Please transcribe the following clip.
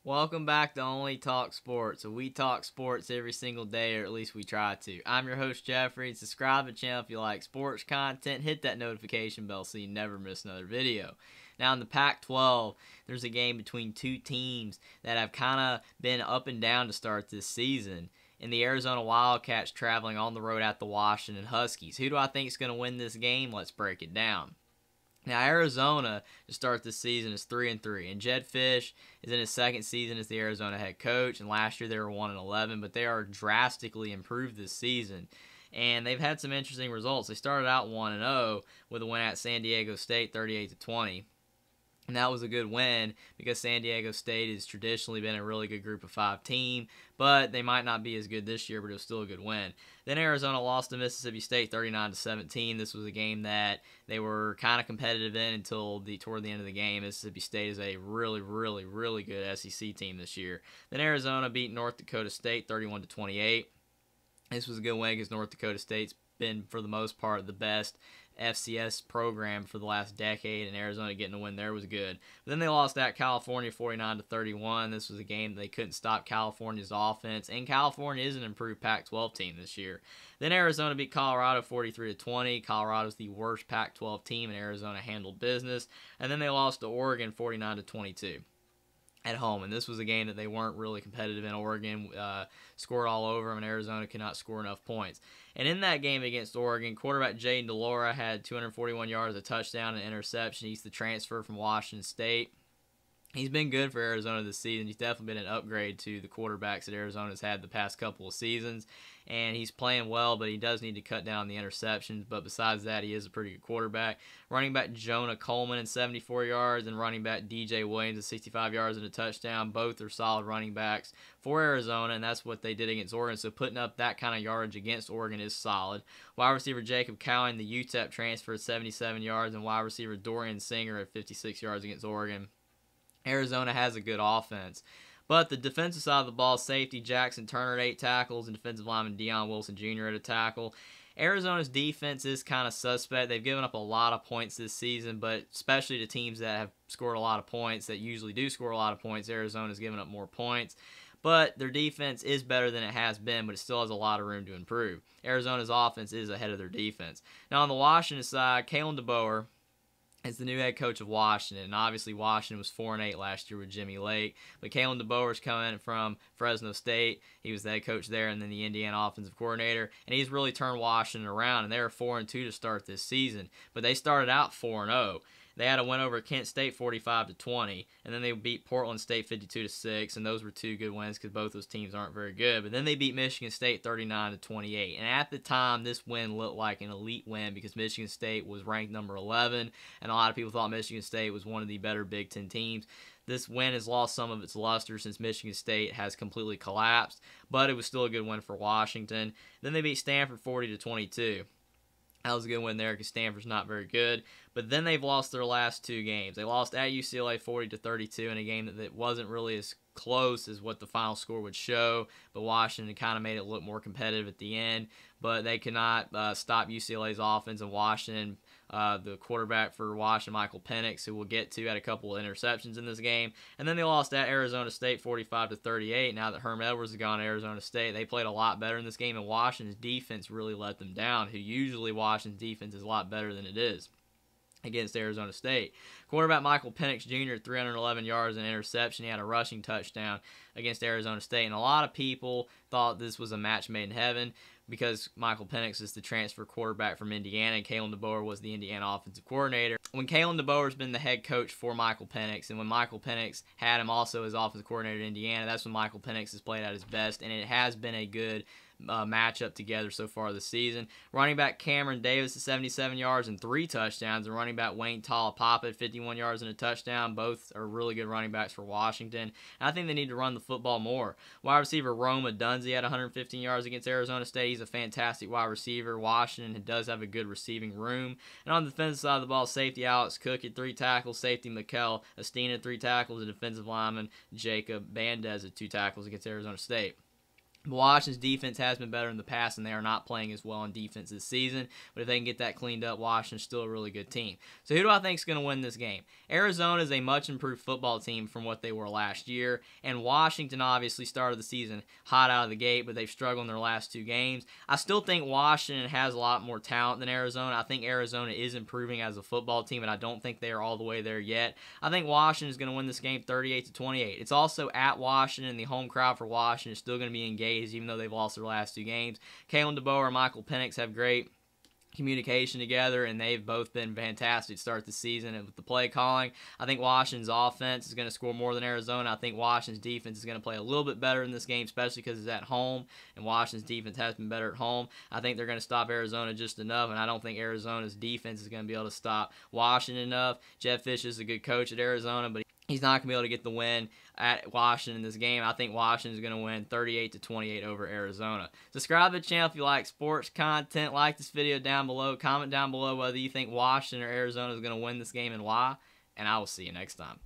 Welcome back to Only Talk Sports. So we talk sports every single day, or at least we try to. I'm your host, Jeffrey. Subscribe to the channel if you like sports content. Hit that notification bell so you never miss another video. Now in the Pac-12, there's a game between two teams that have kind of been up and down to start this season. And the Arizona Wildcats traveling on the road at the Washington Huskies. Who do I think is going to win this game? Let's break it down. Now, Arizona, to start this season, is 3-3, and Jedd Fisch is in his second season as the Arizona head coach, and last year they were 1-11, but they are drastically improved this season, and they've had some interesting results. They started out 1-0 with a win at San Diego State, 38-20. And that was a good win because San Diego State has traditionally been a really good group of five team, but they might not be as good this year, but it was still a good win. Then Arizona lost to Mississippi State 39-17. This was a game that they were kind of competitive in until toward the end of the game. Mississippi State is a really good SEC team this year. Then Arizona beat North Dakota State 31-28. This was a good win because North Dakota State's been, for the most part, the best FCS program for the last decade, and Arizona getting a win there was good. But then they lost at California 49-31. This was a game that they couldn't stop California's offense, and California is an improved Pac-12 team this year. Then Arizona beat Colorado 43-20. Colorado's the worst Pac-12 team, and Arizona handled business. And then they lost to Oregon 49-22. At home, and this was a game that they weren't really competitive in. Oregon scored all over them, and Arizona could not score enough points. And in that game against Oregon, quarterback Jedd Fisch had 241 yards, a touchdown, and an interception. He's the transfer from Washington State. He's been good for Arizona this season. He's definitely been an upgrade to the quarterbacks that Arizona's had the past couple of seasons. And he's playing well, but he does need to cut down the interceptions. But besides that, he is a pretty good quarterback. Running back Jonah Coleman in 74 yards and running back DJ Williams at 65 yards and a touchdown. Both are solid running backs for Arizona, and that's what they did against Oregon. So putting up that kind of yardage against Oregon is solid. Wide receiver Jacob Cowan, the UTEP transfer, at 77 yards, and wide receiver Dorian Singer at 56 yards against Oregon. Arizona has a good offense. But the defensive side of the ball, safety Jackson Turner at 8 tackles, and defensive lineman Deion Wilson Jr. at a tackle. Arizona's defense is kind of suspect. They've given up a lot of points this season, but especially to teams that have scored a lot of points, that usually do score a lot of points, Arizona's given up more points. But their defense is better than it has been, but it still has a lot of room to improve. Arizona's offense is ahead of their defense. Now on the Washington side, Kalen Deboer is the new head coach of Washington. And obviously, Washington was 4-8 last year with Jimmy Lake. But Kalen Deboer is coming from Fresno State. He was the head coach there and then the Indiana offensive coordinator. And he's really turned Washington around. And they were 4-2 to start this season. But they started out 4-0. They had a win over Kent State 45-20, and then they beat Portland State 52-6, and those were two good wins because both those teams aren't very good. But then they beat Michigan State 39-28, and at the time, this win looked like an elite win because Michigan State was ranked number 11, and a lot of people thought Michigan State was one of the better Big Ten teams. This win has lost some of its luster since Michigan State has completely collapsed, but it was still a good win for Washington. Then they beat Stanford 40-22. That was a good win there because Stanford's not very good. But then they've lost their last two games. They lost at UCLA 40-32 in a game that wasn't really as close as what the final score would show. But Washington kind of made it look more competitive at the end. But they could not stop UCLA's offense, and Washington, the quarterback for Washington, Michael Penix, who we'll get to, had a couple of interceptions in this game. And then they lost at Arizona State 45-38. Now that Herm Edwards has gone to Arizona State, they played a lot better in this game, and Washington's defense really let them down, who usually Washington's defense is a lot better than it is against Arizona State. Quarterback Michael Penix Jr. 311 yards and an interception. He had a rushing touchdown against Arizona State, and a lot of people thought this was a match made in heaven because Michael Penix is the transfer quarterback from Indiana, and Kalen Deboer was the Indiana offensive coordinator. When Kalen Deboer's been the head coach for Michael Penix, and when Michael Penix had him also as offensive coordinator in Indiana, that's when Michael Penix has played at his best, and it has been a good matchup together so far this season. Running back Cameron Davis at 77 yards and 3 touchdowns, and running back Wayne Talapapa at 51 yards and a touchdown. Both are really good running backs for Washington. And I think they need to run the football more. Wide receiver Roma Dunze had 115 yards against Arizona State. He's a fantastic wide receiver. Washington does have a good receiving room. And on the defensive side of the ball, safety Alex Cook at 3 tackles, safety Mikel Estina at 3 tackles, and defensive lineman Jacob Bandez at 2 tackles against Arizona State. Washington's defense has been better in the past, and they are not playing as well on defense this season. But if they can get that cleaned up, Washington's still a really good team. So who do I think is going to win this game? Arizona is a much improved football team from what they were last year, and Washington obviously started the season hot out of the gate, but they've struggled in their last 2 games. I still think Washington has a lot more talent than Arizona. I think Arizona is improving as a football team, and I don't think they are all the way there yet. I think Washington is going to win this game 38-28. It's also at Washington, and the home crowd for Washington is still going to be engaged even though they've lost their last 2 games. Kalen Deboer and Michael Penix have great communication together, and they've both been fantastic to start the season. And with the play calling, I think Washington's offense is going to score more than Arizona. I think Washington's defense is going to play a little bit better in this game, especially because it's at home, and Washington's defense has been better at home. I think they're going to stop Arizona just enough, and I don't think Arizona's defense is going to be able to stop Washington enough. Jedd Fisch is a good coach at Arizona, but he's not going to be able to get the win at Washington in this game. I think Washington is going to win 38-28 over Arizona. Subscribe to the channel if you like sports content. Like this video down below. Comment down below whether you think Washington or Arizona is going to win this game and why. And I will see you next time.